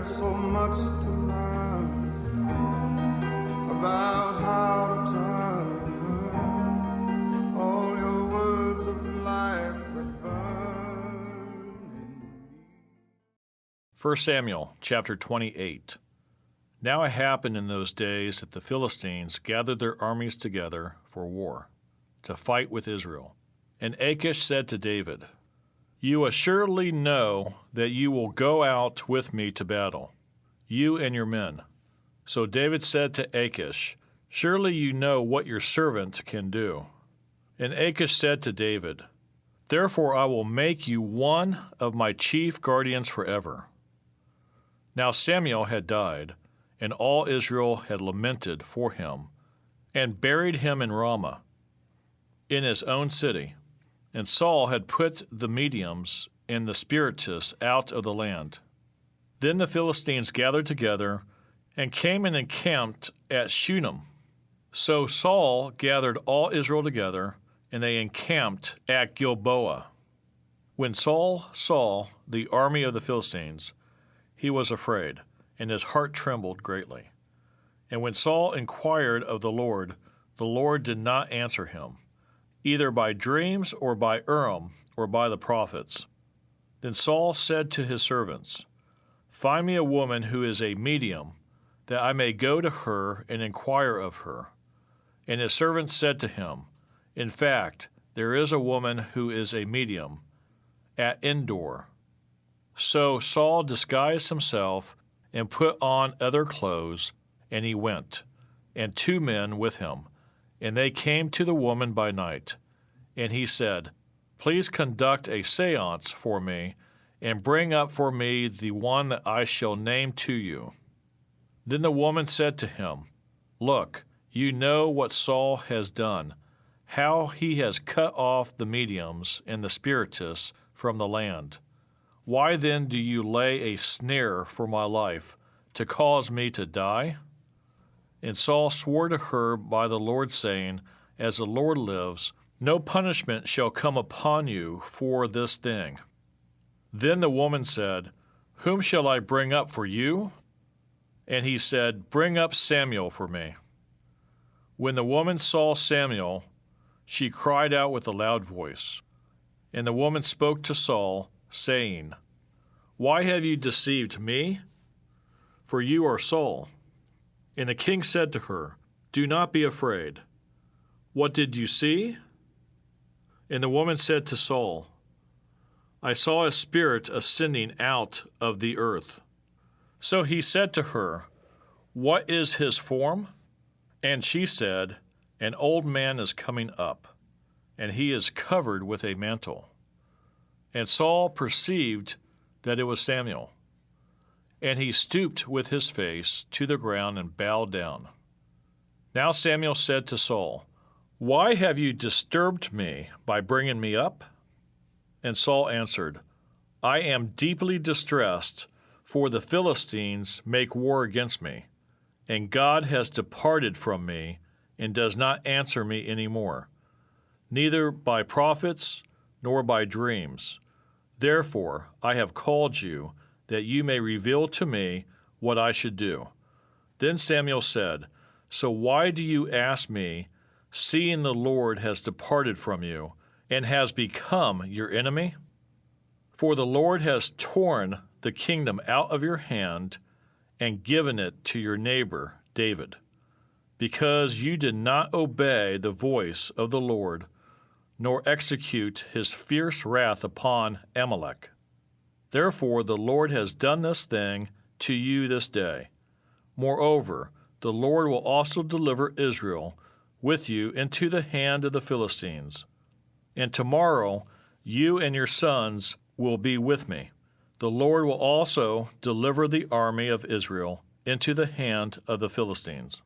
so much to learn about how to turn all your words of life that burn in me. 1 Samuel chapter 28. Now it happened in those days that the Philistines gathered their armies together for war, to fight with Israel. And Achish said to David, "You assuredly know that you will go out with me to battle, you and your men." So David said to Achish, "Surely you know what your servant can do." And Achish said to David, "Therefore I will make you one of my chief guardians forever." Now Samuel had died, and all Israel had lamented for him, and buried him in Ramah, in his own city. And Saul had put the mediums and the spiritists out of the land. Then the Philistines gathered together and came and encamped at Shunem. So Saul gathered all Israel together, and they encamped at Gilboa. When Saul saw the army of the Philistines, he was afraid, and his heart trembled greatly. And when Saul inquired of the Lord did not answer him, either by dreams or by Urim or by the prophets. Then Saul said to his servants, "Find me a woman who is a medium, that I may go to her and inquire of her." And his servants said to him, "In fact, there is a woman who is a medium at Endor." So Saul disguised himself and put on other clothes, and he went, and 2 men with him. And they came to the woman by night. And he said, "Please conduct a séance for me, and bring up for me the one that I shall name to you." Then the woman said to him, "Look, you know what Saul has done, how he has cut off the mediums and the spiritists from the land. Why then do you lay a snare for my life, to cause me to die?" And Saul swore to her by the Lord, saying, "As the Lord lives, no punishment shall come upon you for this thing." Then the woman said, "Whom shall I bring up for you?" And he said, "Bring up Samuel for me." When the woman saw Samuel, she cried out with a loud voice. And the woman spoke to Saul, saying, "Why have you deceived me? For you are Saul." And the king said to her, "Do not be afraid. What did you see?" And the woman said to Saul, "I saw a spirit ascending out of the earth." So he said to her, "What is his form?" And she said, "An old man is coming up, and he is covered with a mantle." And Saul perceived that it was Samuel. And he stooped with his face to the ground and bowed down. Now Samuel said to Saul, "Why have you disturbed me by bringing me up?" And Saul answered, "I am deeply distressed, for the Philistines make war against me, and God has departed from me and does not answer me any more, neither by prophets nor by dreams. Therefore I have called you, that you may reveal to me what I should do." Then Samuel said, "So why do you ask me, seeing the Lord has departed from you, and has become your enemy? For the Lord has torn the kingdom out of your hand, and given it to your neighbor David, because you did not obey the voice of the Lord, nor execute his fierce wrath upon Amalek. Therefore the Lord has done this thing to you this day. Moreover, the Lord will also deliver Israel with you into the hand of the Philistines. And tomorrow you and your sons will be with me. The Lord will also deliver the army of Israel into the hand of the Philistines."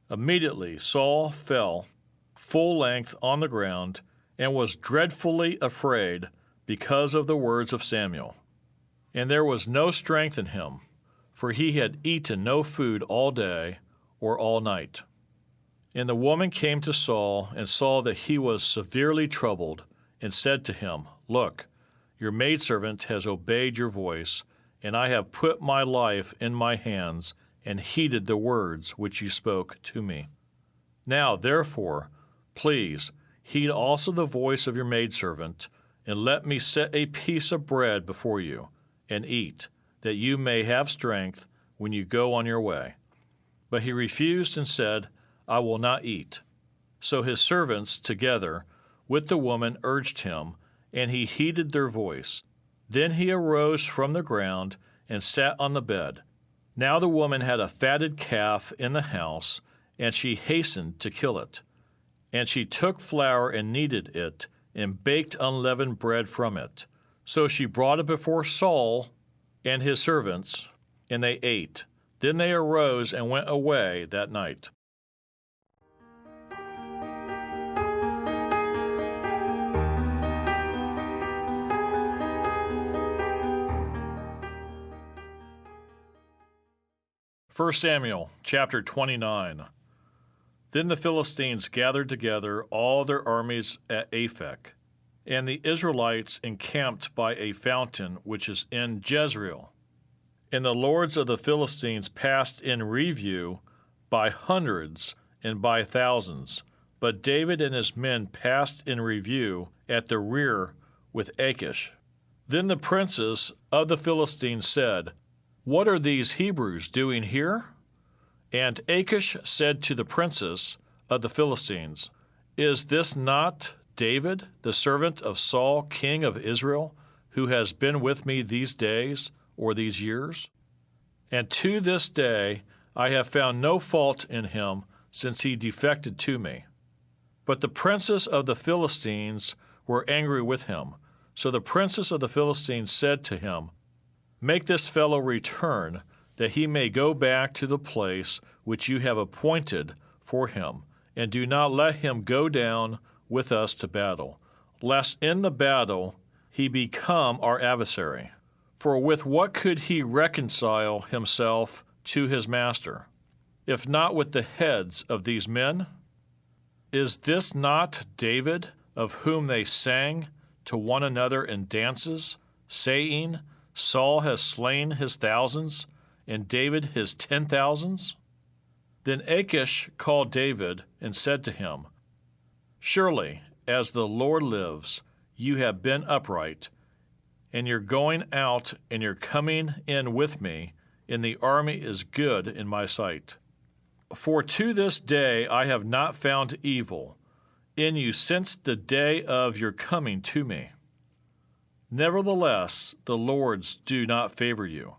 Immediately Saul fell full length on the ground, and was dreadfully afraid because of the words of Samuel. And there was no strength in him, for he had eaten no food all day or all night. And the woman came to Saul and saw that he was severely troubled, and said to him, "Look, your maidservant has obeyed your voice, and I have put my life in my hands and heeded the words which you spoke to me. Now, therefore, please heed also the voice of your maidservant, and let me set a piece of bread before you, and eat, that you may have strength when you go on your way. But he refused and said, I will not eat. So his servants together with the woman urged him, and he heeded their voice. Then he arose from the ground and sat on the bed. Now the woman had a fatted calf in the house, and she hastened to kill it. And she took flour and kneaded it, and baked unleavened bread from it. So she brought it before Saul and his servants, and they ate. Then they arose and went away that night. First Samuel chapter 29. Then the Philistines gathered together all their armies at Aphek, and the Israelites encamped by a fountain which is in Jezreel. And the lords of the Philistines passed in review by hundreds and by thousands, but David and his men passed in review at the rear with Achish. Then the princes of the Philistines said, What are these Hebrews doing here? And Achish said to the princes of the Philistines, Is this not David, the servant of Saul, king of Israel, who has been with me these days or these years? And to this day I have found no fault in him since he defected to me. But the princes of the Philistines were angry with him. So the princes of the Philistines said to him, Make this fellow return, that he may go back to the place which you have appointed for him, and do not let him go down with us to battle, lest in the battle he become our adversary. For with what could he reconcile himself to his master, if not with the heads of these men? Is this not David, of whom they sang to one another in dances, saying, Saul has slain his thousands, and David his 10,000s? Then Achish called David and said to him, Surely, as the Lord lives, you have been upright, and your going out and your coming in with me in the army is good in my sight. For to this day I have not found evil in you since the day of your coming to me. Nevertheless, the lords do not favor you.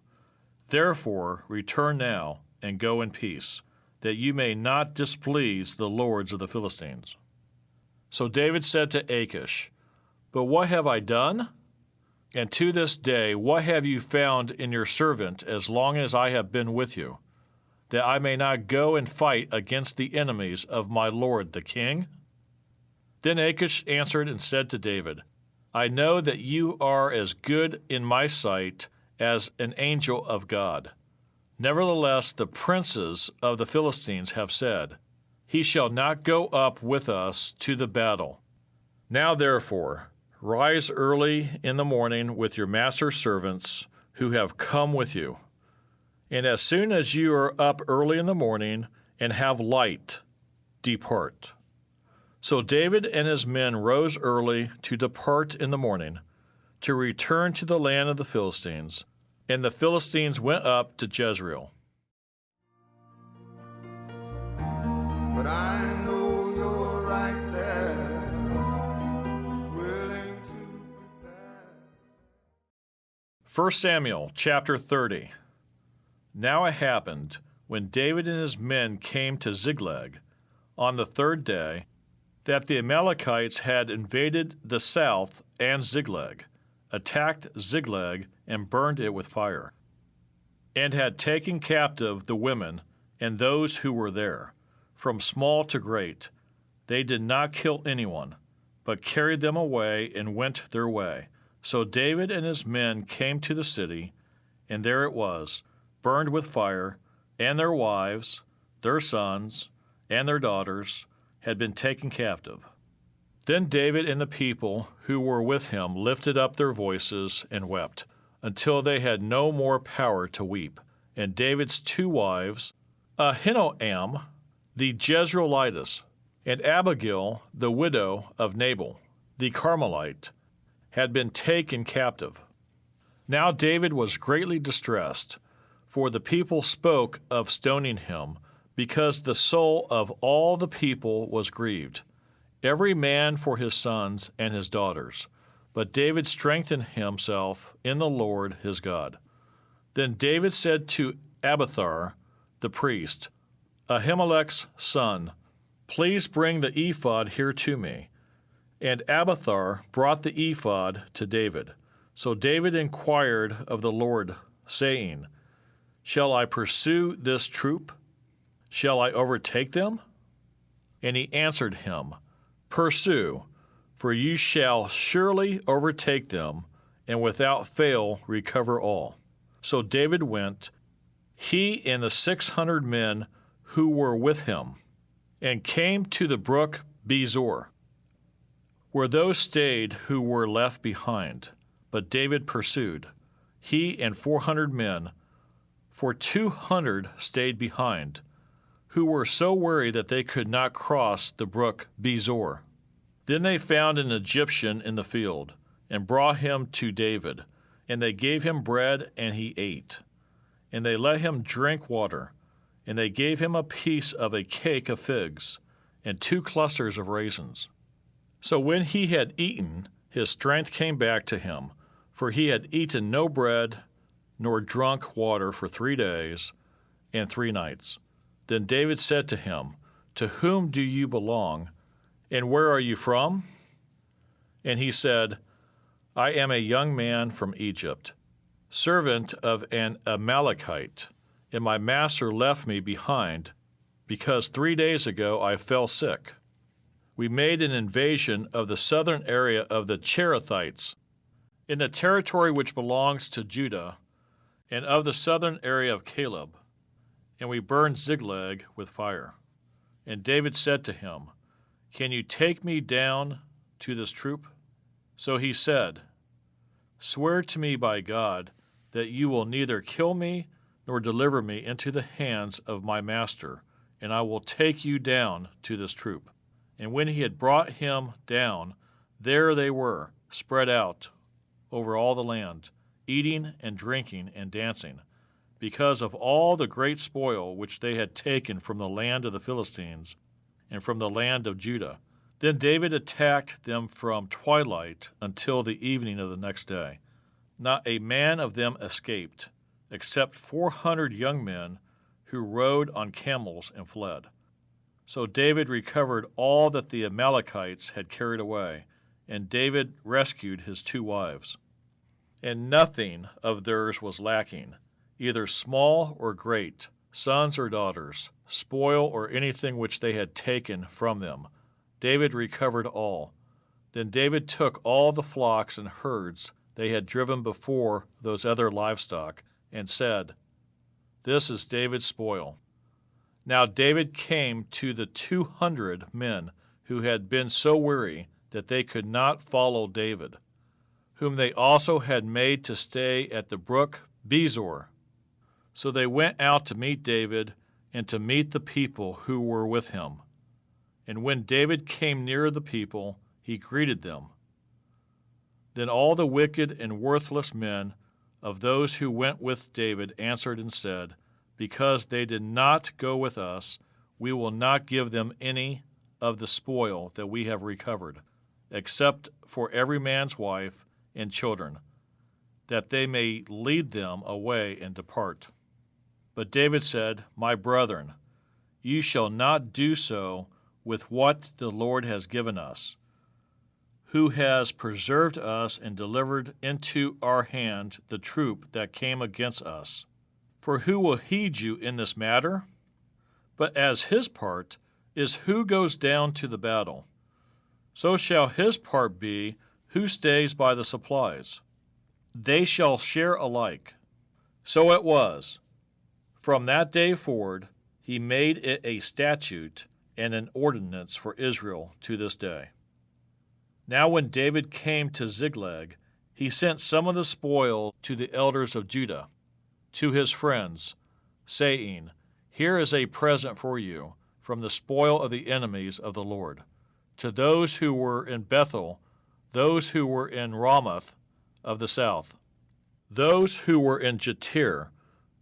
Therefore, return now and go in peace, that you may not displease the lords of the Philistines. So David said to Achish, But what have I done? And to this day, what have you found in your servant as long as I have been with you, that I may not go and fight against the enemies of my lord the king? Then Achish answered and said to David, I know that you are as good in my sight as an angel of God. Nevertheless, the princes of the Philistines have said, He shall not go up with us to the battle. Now therefore, rise early in the morning with your master's servants who have come with you. And as soon as you are up early in the morning and have light, depart. So David and his men rose early to depart in the morning, to return to the land of the Philistines. And the Philistines went up to Jezreel. But I know you're right there, willing to prepare. 1 Samuel chapter 30. Now it happened, when David and his men came to Ziklag on the third day, that the Amalekites had invaded the south and Ziklag, attacked Ziklag, and burned it with fire, and had taken captive the women and those who were there, from small to great. They did not kill anyone, but carried them away and went their way. So David and his men came to the city, and there it was, burned with fire, and their wives, their sons, and their daughters had been taken captive. Then David and the people who were with him lifted up their voices and wept. until they had no more power to weep. And David's two wives, Ahinoam the Jezreelitess, and Abigail the widow of Nabal the Carmelite, had been taken captive. Now David was greatly distressed, for the people spoke of stoning him, because the soul of all the people was grieved, every man for his sons and his daughters. But David strengthened himself in the Lord his God. Then David said to Abiathar the priest, Ahimelech's son, Please bring the ephod here to me. And Abiathar brought the ephod to David. So David inquired of the Lord, saying, Shall I pursue this troop? Shall I overtake them? And he answered him, Pursue, for you shall surely overtake them, and without fail recover all. So David went, he and the 600 men who were with him, and came to the brook Bezor, where those stayed who were left behind. But David pursued, he and 400 men, for 200 stayed behind, who were so weary that they could not cross the brook Bezor. Then they found an Egyptian in the field, and brought him to David, and they gave him bread, and he ate. And they let him drink water, and they gave him a piece of a cake of figs, and 2 clusters of raisins. So when he had eaten, his strength came back to him, for he had eaten no bread, nor drunk water for 3 days and 3 nights. Then David said to him, To whom do you belong, and where are you from? And he said, I am a young man from Egypt, servant of an Amalekite, and my master left me behind, because 3 days ago I fell sick. We made an invasion of the southern area of the Cherethites, in the territory which belongs to Judah, and of the southern area of Caleb, and we burned Ziklag with fire. And David said to him, Can you take me down to this troop? So he said, Swear to me by God that you will neither kill me nor deliver me into the hands of my master, and I will take you down to this troop. And when he had brought him down, there they were, spread out over all the land, eating and drinking and dancing, because of all the great spoil which they had taken from the land of the Philistines and from the land of Judah. Then David attacked them from twilight until the evening of the next day. Not a man of them escaped, except 400 young men who rode on camels and fled. So David recovered all that the Amalekites had carried away, and David rescued his 2 wives. And nothing of theirs was lacking, either small or great, sons or daughters, spoil or anything which they had taken from them. David recovered all. Then David took all the flocks and herds they had driven before those other livestock, and said, This is David's spoil. Now David came to the 200 men who had been so weary that they could not follow David, whom they also had made to stay at the brook Bezor. So they went out to meet David and to meet the people who were with him. And when David came near the people, he greeted them. Then all the wicked and worthless men of those who went with David answered and said, Because they did not go with us, we will not give them any of the spoil that we have recovered, except for every man's wife and children, that they may lead them away and depart. But David said, My brethren, you shall not do so with what the Lord has given us, who has preserved us and delivered into our hand the troop that came against us. For who will heed you in this matter? But as his part is who goes down to the battle, so shall his part be who stays by the supplies. They shall share alike. So it was. From that day forward, he made it a statute and an ordinance for Israel to this day. Now when David came to Ziklag, he sent some of the spoil to the elders of Judah, to his friends, saying, "Here is a present for you from the spoil of the enemies of the Lord. To those who were in Bethel, those who were in Ramoth of the south, those who were in Jatir,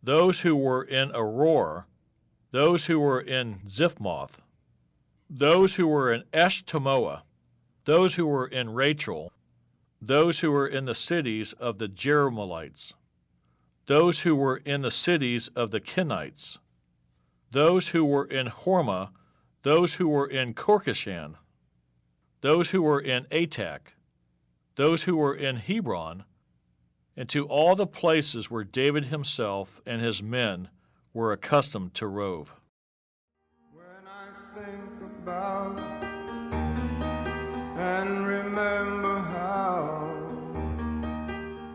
those who were in Auror, those who were in Ziphmoth, those who were in Eshtemoa, those who were in Rachel, those who were in the cities of the Jerahmeelites, those who were in the cities of the Kenites, those who were in Hormah, those who were in Korkashan, those who were in Atac, those who were in Hebron, and to all the places where David himself and his men were accustomed to rove." When I think about and remember how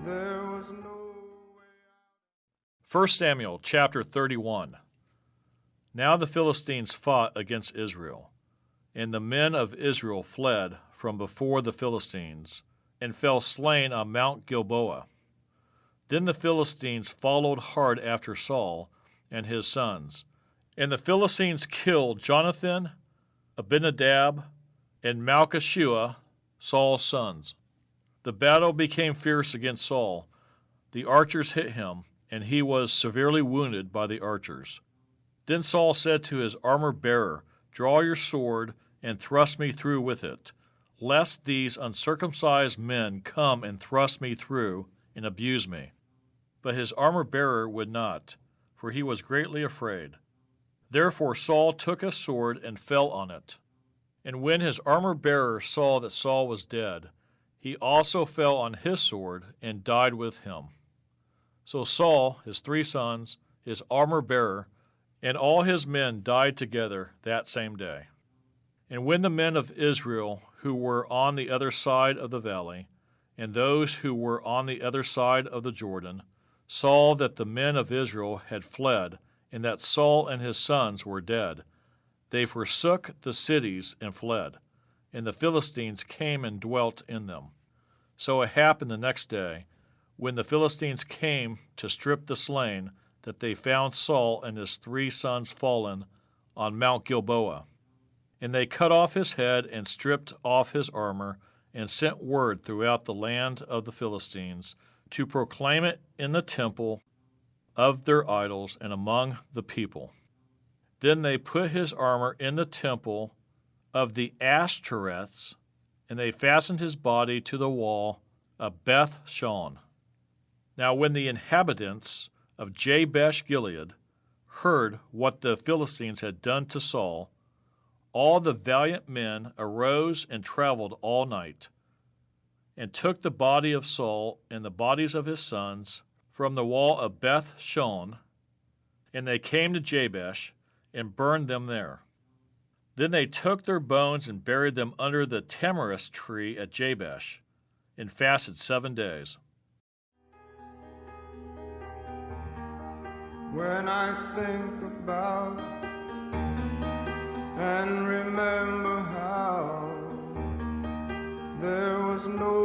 there was no way out. 1 Samuel chapter 31. Now the Philistines fought against Israel, and the men of Israel fled from before the Philistines, and fell slain on Mount Gilboa. Then the Philistines followed hard after Saul and his sons, and the Philistines killed Jonathan, Abinadab, and Malchishua, Saul's sons. The battle became fierce against Saul. The archers hit him, and he was severely wounded by the archers. Then Saul said to his armor-bearer, "Draw your sword and thrust me through with it, lest these uncircumcised men come and thrust me through and abuse me." But his armor-bearer would not, for he was greatly afraid. Therefore Saul took a sword and fell on it. And when his armor-bearer saw that Saul was dead, he also fell on his sword and died with him. So Saul, his 3 sons, his armor-bearer, and all his men died together that same day. And when the men of Israel who were on the other side of the valley, and those who were on the other side of the Jordan, saw that the men of Israel had fled, and that Saul and his sons were dead, they forsook the cities and fled, and the Philistines came and dwelt in them. So it happened the next day, when the Philistines came to strip the slain, that they found Saul and his 3 sons fallen on Mount Gilboa. And they cut off his head and stripped off his armor, and sent word throughout the land of the Philistines to proclaim it in the temple of their idols and among the people. Then they put his armor in the temple of the Ashtoreths, and they fastened his body to the wall of Beth Shan. Now when the inhabitants of Jabesh Gilead heard what the Philistines had done to Saul, all the valiant men arose and traveled all night, and took the body of Saul and the bodies of his sons from the wall of Beth Shan, and they came to Jabesh and burned them there. Then they took their bones and buried them under the tamarisk tree at Jabesh, and fasted 7 days. When I think about and remember how there was no